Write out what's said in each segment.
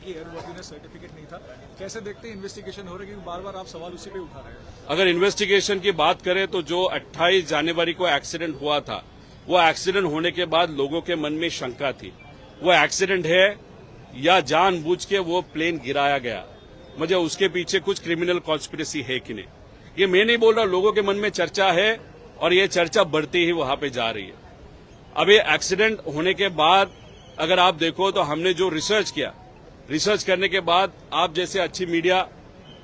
कि airworthiness certificate नहीं था। कैसे देखते हैं इन्वेस्टिगेशन हो रही है, क्योंकि बार बार आप सवाल उसी पे उठा रहे हैं। अगर इन्वेस्टिगेशन की बात करें तो जो 28 जनवरी को एक्सीडेंट हुआ था, वो एक्सीडेंट होने के बाद लोगों के मन में शंका थी, वो एक्सीडेंट है या जानबूझ के वो प्लेन गिराया गया, मुझे उसके पीछे कुछ क्रिमिनल कॉन्स्पिरेसी है कि नहीं। ये मैं नहीं बोल रहा, लोगों के मन में चर्चा है और ये चर्चा बढ़ती ही वहां पे जा रही है। अब ये एक्सीडेंट होने के बाद अगर आप देखो तो हमने जो रिसर्च किया, रिसर्च करने के बाद आप जैसे अच्छी मीडिया,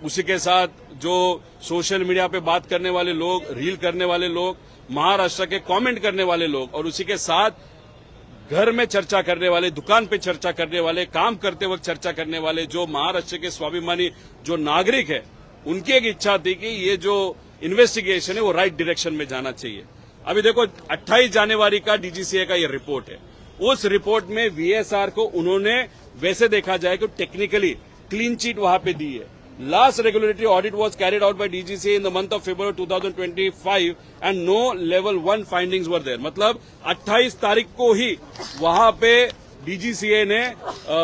उसी के साथ जो सोशल मीडिया पे बात करने वाले लोग, रील करने वाले लोग, महाराष्ट्र के कमेंट करने वाले लोग, और उसी के साथ घर में चर्चा करने वाले, दुकान पे चर्चा करने वाले, काम करते वक्त चर्चा करने वाले जो महाराष्ट्र के स्वाभिमानी जो नागरिक है, उनकी एक इच्छा थी कि ये जो इन्वेस्टिगेशन है वो राइट डायरेक्शन में जाना चाहिए। अभी देखो 28 जनवरी का डीजीसीए का ये रिपोर्ट है, उस रिपोर्ट में वीएसआर को उन्होंने वैसे देखा जाए कि टेक्निकली क्लीन चिट वहां पे दी है। Last regulatory audit was carried out by DGCA in the month of February 2025 and no level 1 findings were there. मतलब 28 तारीख को ही वहां पे डीजीसीए ने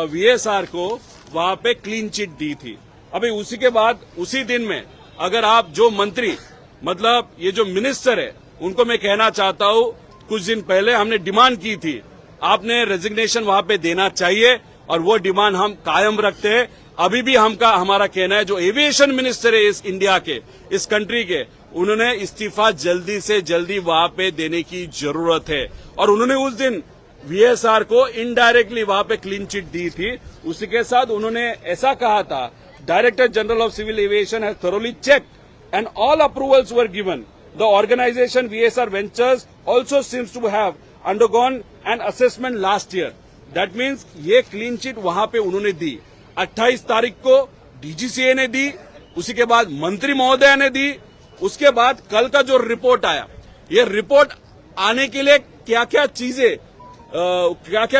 वीएसआर को वहां पे क्लीन चिट दी थी। अभी उसी के बाद उसी दिन में अगर आप जो मंत्री, मतलब ये जो मिनिस्टर है, उनको मैं कहना चाहता हूं, कुछ दिन पहले हमने डिमांड की थी, आपने रेजिग्नेशन वहां पे देना चाहिए, और वो डिमांड हम कायम रखते हैं। अभी भी हमारा कहना है, जो एविएशन मिनिस्टर है इस इंडिया के, इस कंट्री के, उन्होंने इस्तीफा जल्दी से जल्दी वहां पे देने की जरूरत है। और उन्होंने उस दिन वीएसआर को इनडायरेक्टली वहां पे क्लीन चिट दी थी। उसी के साथ उन्होंने ऐसा कहा था, director general of civil aviation has thoroughly checked and all approvals were given. The organisation VSR ventures also seems to have undergone an assessment last year. That means ये क्लीन चिट वहां पे उन्होंने दी। 28 तारीख को डीजीसीए ने दी, उसी के बाद मंत्री महोदय ने दी, उसके बाद कल का जो रिपोर्ट आया, ये रिपोर्ट आने के लिए क्या क्या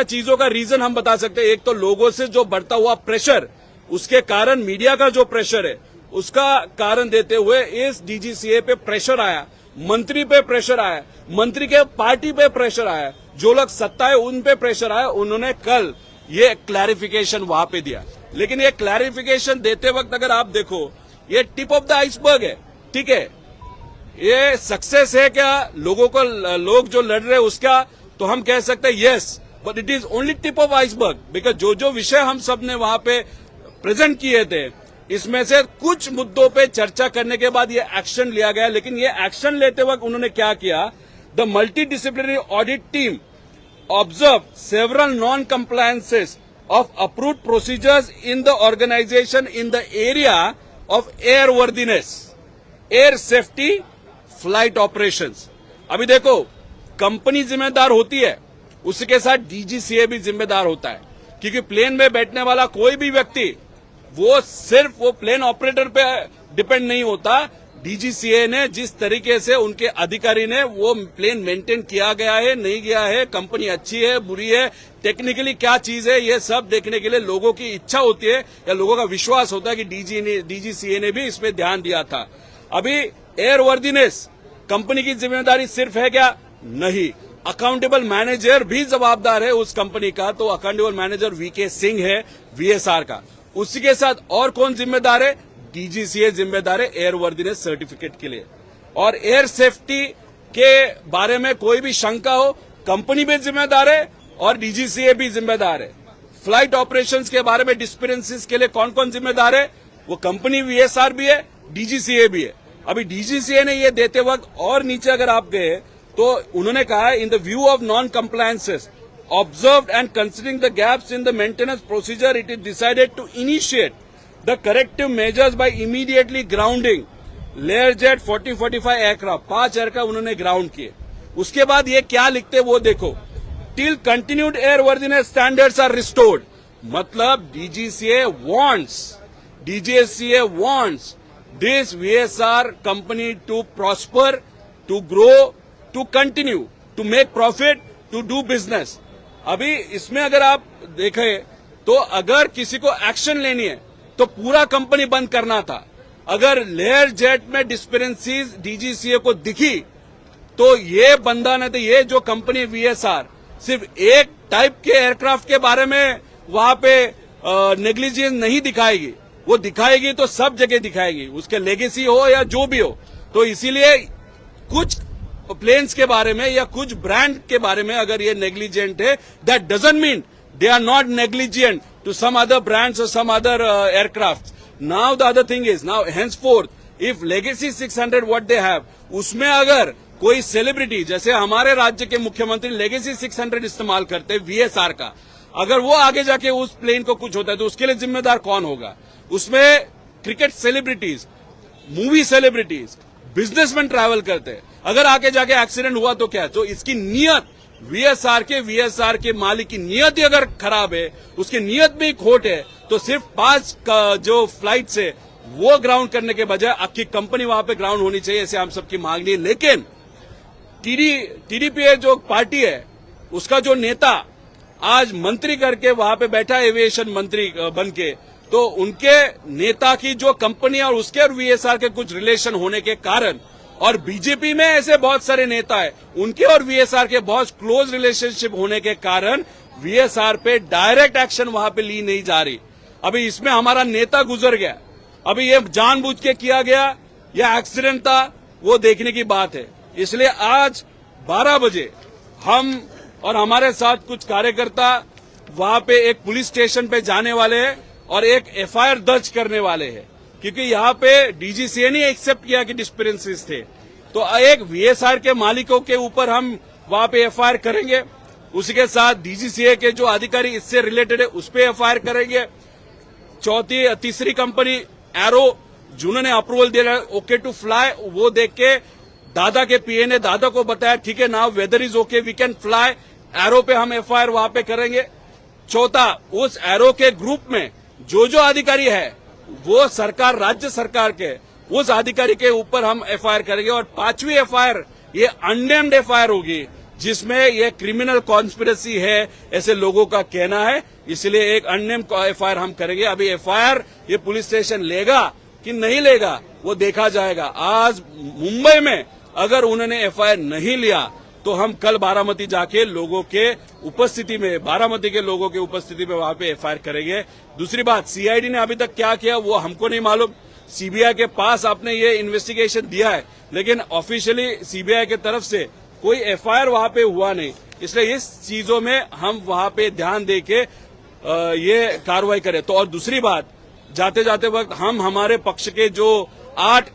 चीजों का रीजन हम बता सकते हैं। एक तो लोगों से जो बढ़ता हुआ प्रेशर, उसके कारण मीडिया का जो प्रेशर है, उसका कारण देते हुए इस डीजीसीए पे प्रेशर आया, मंत्री पे प्रेशर आया, मंत्री के पार्टी पे प्रेशर आया, जो लोग सत्ता है उन पे प्रेशर आया। उन्होंने कल ये क्लैरिफिकेशन वहां पे दिया, लेकिन ये क्लैरिफिकेशन देते वक्त अगर आप देखो, ये टिप ऑफ द आइसबर्ग है, ठीक है। ये सक्सेस है क्या लोग जो लड़ रहे हैं उसका, तो हम कह सकते हैं yes, but it is only tip of iceberg. Because जो विषय हम सब ने वहां पे प्रेजेंट किए थे, इसमें से कुछ मुद्दों पे चर्चा करने के बाद ये एक्शन लिया गया। लेकिन ये एक्शन लेते वक्त उन्होंने क्या किया, the multidisciplinary audit team observed several non-compliances of approved procedures in the organization in the area of airworthiness, air safety, flight operations. अभी देखो, कंपनी जिम्मेदार होती है, उसके साथ डीजीसीए भी जिम्मेदार होता है, क्योंकि प्लेन में बैठने वाला कोई भी व्यक्ति वो सिर्फ वो प्लेन ऑपरेटर पे डिपेंड नहीं होता। डीजीसीए ने जिस तरीके से उनके अधिकारी ने वो प्लेन मेंटेन किया गया है, नहीं गया है, कंपनी अच्छी है, बुरी है, टेक्निकली क्या चीज है, ये सब देखने के लिए लोगों की इच्छा होती है या लोगों का विश्वास होता है कि डीजीसीए ने भी इसमें ध्यान दिया था। अभी एयरवर्दीनेस कंपनी की जिम्मेदारी सिर्फ है क्या? नहीं, अकाउंटेबल मैनेजर भी जवाबदार है उस कंपनी का। तो अकाउंटेबल मैनेजर वीके सिंह है वीएसआर का। उसी के साथ और कौन जिम्मेदार है? डीजीसीए जिम्मेदार है एयरवर्दीनेस सर्टिफिकेट के लिए। और एयर सेफ्टी के बारे में कोई भी शंका हो, कंपनी भी जिम्मेदार है और डीजीसीए भी जिम्मेदार है। फ्लाइट ऑपरेशंस के बारे में डिस्पेरेंसीज के लिए कौन कौन जिम्मेदार है? वो कंपनी वीएसआर भी है, डीजीसीए भी है। अभी डीजीसीए ने ये देते वक्त और नीचे अगर आप गए तो उन्होंने कहा, in the view of non compliances observed and considering the gaps in the maintenance procedure, it is decided to initiate the corrective measures by immediately grounding Learjet 4045 aircraft, 5 aircraft उन्होंने ग्राउंड किए। उसके बाद ये क्या लिखते वो देखो, till continued airworthiness standards are restored। मतलब DGCA wants this VSR company to prosper, to grow, to continue, to make profit, to do business। अभी इसमें अगर आप देखें तो अगर किसी को एक्शन लेनी है तो पूरा कंपनी बंद करना था। अगर लेयर जेट में डिस्पेरेंसीज डीजीसीए को दिखी तो ये बंदा नहीं, तो ये जो कंपनी वीएसआर सिर्फ एक टाइप के एयरक्राफ्ट के बारे में वहां पे नेग्लिजेंस नहीं दिखाएगी, वो दिखाएगी तो सब जगह दिखाएगी, उसके लेगेसी हो या जो भी हो। तो इसीलिए कुछ प्लेन्स के बारे में या कुछ ब्रांड के बारे में अगर ये नेग्लिजेंट है, that doesn't mean they are not negligent to some other brands और some other aircraft. Now the other thing is, now henceforth if legacy 600 what they have, उसमें अगर कोई सेलिब्रिटी, जैसे हमारे राज्य के मुख्यमंत्री लेगेसी 600 इस्तेमाल करते हैं VSR का, अगर वो आगे जाके उस प्लेन को कुछ होता है तो उसके लिए जिम्मेदार कौन होगा? उसमें cricket celebrities, movie celebrities, businessman travel करते हैं, अगर आगे जाके एक्सीडेंट हुआ तो क्या? तो इसकी नियत VSR के मालिक की नियत ही अगर खराब है, उसकी नियत में ही खोट है, तो सिर्फ 5 जो फ्लाइट से वो ग्राउंड करने के बजाय आपकी कंपनी वहां पे ग्राउंड होनी चाहिए, ऐसे हम सबकी मांग नहीं है। लेकिन TDPA जो पार्टी है, उसका जो नेता आज मंत्री करके वहां पे बैठा, एविएशन मंत्री बन के, तो उनके नेता की जो कंपनी और उसके और VSR के कुछ रिलेशन होने के कारण, और बीजेपी में ऐसे बहुत सारे नेता है, उनके और VSR के बहुत क्लोज रिलेशनशिप होने के कारण VSR पे डायरेक्ट एक्शन वहां पे ली नहीं जा रही। अभी इसमें हमारा नेता गुजर गया, अभी ये जानबूझ के किया गया या एक्सीडेंट था, वो देखने की बात है। इसलिए आज 12 बजे हम और हमारे साथ कुछ कार्यकर्ता वहां पे एक पुलिस स्टेशन पे जाने वाले हैं और एक FIR दर्ज करने वाले हैं, क्योंकि यहाँ पे DGCA ने एक्सेप्ट किया कि डिस्पेरेंसीज थे। तो एक VSR के मालिकों के ऊपर हम वहां पे FIR करेंगे, उसी के साथ DGCA के जो अधिकारी इससे रिलेटेड है उस पर FIR करेंगे। तीसरी कंपनी एरो, जिन्होंने अप्रूवल दिया ओके टू फ्लाई, वो देख के दादा के PA ने दादा को बताया ठीक है now weather is okay we can fly, एरो पे हम FIR वहां पे करेंगे। चौथा, उस एरो के ग्रुप में जो अधिकारी है वो सरकार, राज्य सरकार के उस अधिकारी के ऊपर हम FIR करेंगे। और 5वीं FIR ये अननेम्ड FIR होगी, जिसमें ये क्रिमिनल कॉन्स्पिरेसी है ऐसे लोगों का कहना है, इसलिए एक अननेम्ड FIR हम करेंगे। अभी FIR ये पुलिस स्टेशन लेगा कि नहीं लेगा वो देखा जाएगा। आज मुंबई में अगर उन्होंने FIR नहीं लिया तो हम कल बारामती जाके लोगों के उपस्थिति में, बारामती के लोगों के उपस्थिति में वहां पे FIR करेंगे। दूसरी बात, CID ने अभी तक क्या किया वो हमको नहीं मालूम। CBI के पास आपने ये इन्वेस्टिगेशन दिया है, लेकिन ऑफिशियली CBI के तरफ से कोई FIR वहां पे हुआ नहीं, इसलिए इस चीजों में हम वहां पे ध्यान दे के ये कार्रवाई करें। तो और दूसरी बात, जाते जाते वक्त हम हमारे पक्ष के जो 8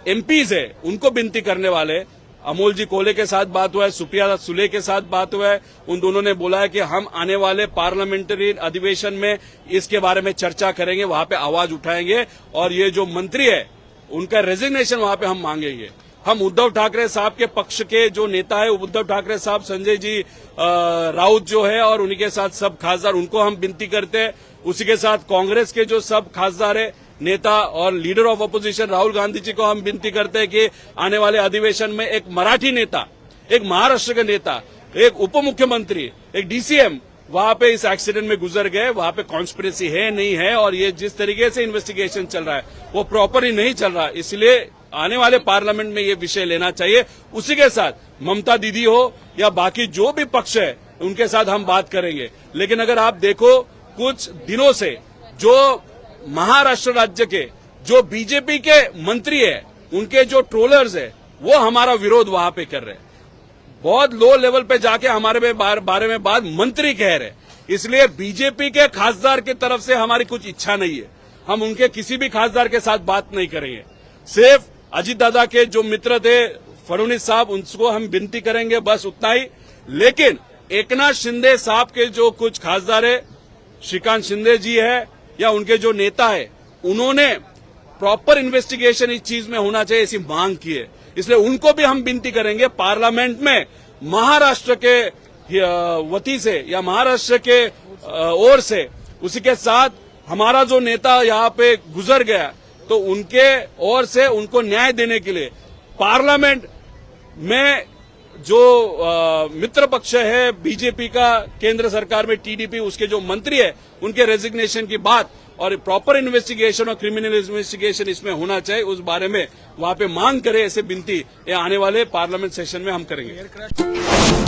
MPs है उनको विनती करने वाले, अमोल जी कोले के साथ बात हुआ है, सुप्रिया सुले के साथ बात हुआ है, उन दोनों ने बोला है कि हम आने वाले पार्लियामेंट्री अधिवेशन में इसके बारे में चर्चा करेंगे, वहां पे आवाज उठाएंगे और ये जो मंत्री है उनका रेजिग्नेशन वहां पे हम मांगेंगे। हम उद्धव ठाकरे साहब के पक्ष के जो नेता है, उद्धव ठाकरे साहब, संजय जी राउत जो है और उन्हीं के साथ सब खासदार, उनको हम विनती करते हैं। उसी के साथ कांग्रेस के जो सब खासदार है, नेता और leader of opposition Rahul Gandhi ji को हम विनती करते हैं कि आने वाले अधिवेशन में एक मराठी नेता, एक महाराष्ट्र के नेता, एक उप मुख्यमंत्री, एक DCM वहां पे इस एक्सीडेंट में गुजर गए, वहां पे कॉन्स्पिरेसी है नहीं है, और ये जिस तरीके से इन्वेस्टिगेशन चल रहा है वो प्रॉपर ही नहीं चल रहा, इसलिए आने वाले पार्लियामेंट में ये विषय लेना चाहिए। उसी के साथ ममता दीदी हो या बाकी जो भी पक्ष है उनके साथ हम बात करेंगे। लेकिन अगर आप देखो कुछ दिनों से जो महाराष्ट्र राज्य के जो बीजेपी के मंत्री है, उनके जो ट्रोलर्स है, वो हमारा विरोध वहां पे कर रहे हैं, बहुत लो लेवल पे जाके हमारे बारे में बात मंत्री कह रहे हैं। इसलिए बीजेपी के खासदार की तरफ से हमारी कुछ इच्छा नहीं है, हम उनके किसी भी खासदार के साथ बात नहीं करेंगे। सिर्फ अजीत दादा के जो मित्र थे फडणवीस साहब, उनको हम विनती करेंगे, बस उतना ही। लेकिन एकनाथ शिंदे साहब के जो कुछ खासदार है, श्रीकांत शिंदे जी है या उनके जो नेता है, उन्होंने प्रॉपर इन्वेस्टिगेशन इस चीज में होना चाहिए ऐसी मांग की है, इसलिए उनको भी हम विनती करेंगे पार्लियामेंट में महाराष्ट्र के वती से या महाराष्ट्र के ओर से। उसी के साथ हमारा जो नेता यहाँ पे गुजर गया, तो उनके ओर से उनको न्याय देने के लिए पार्लियामेंट में जो मित्र पक्ष है बीजेपी का, केंद्र सरकार में TDP, उसके जो मंत्री है उनके रेजिग्नेशन की बात और प्रॉपर इन्वेस्टिगेशन और क्रिमिनल इन्वेस्टिगेशन इसमें होना चाहिए, उस बारे में वहां पे मांग करे, ऐसे विनती आने वाले पार्लियामेंट सेशन में हम करेंगे।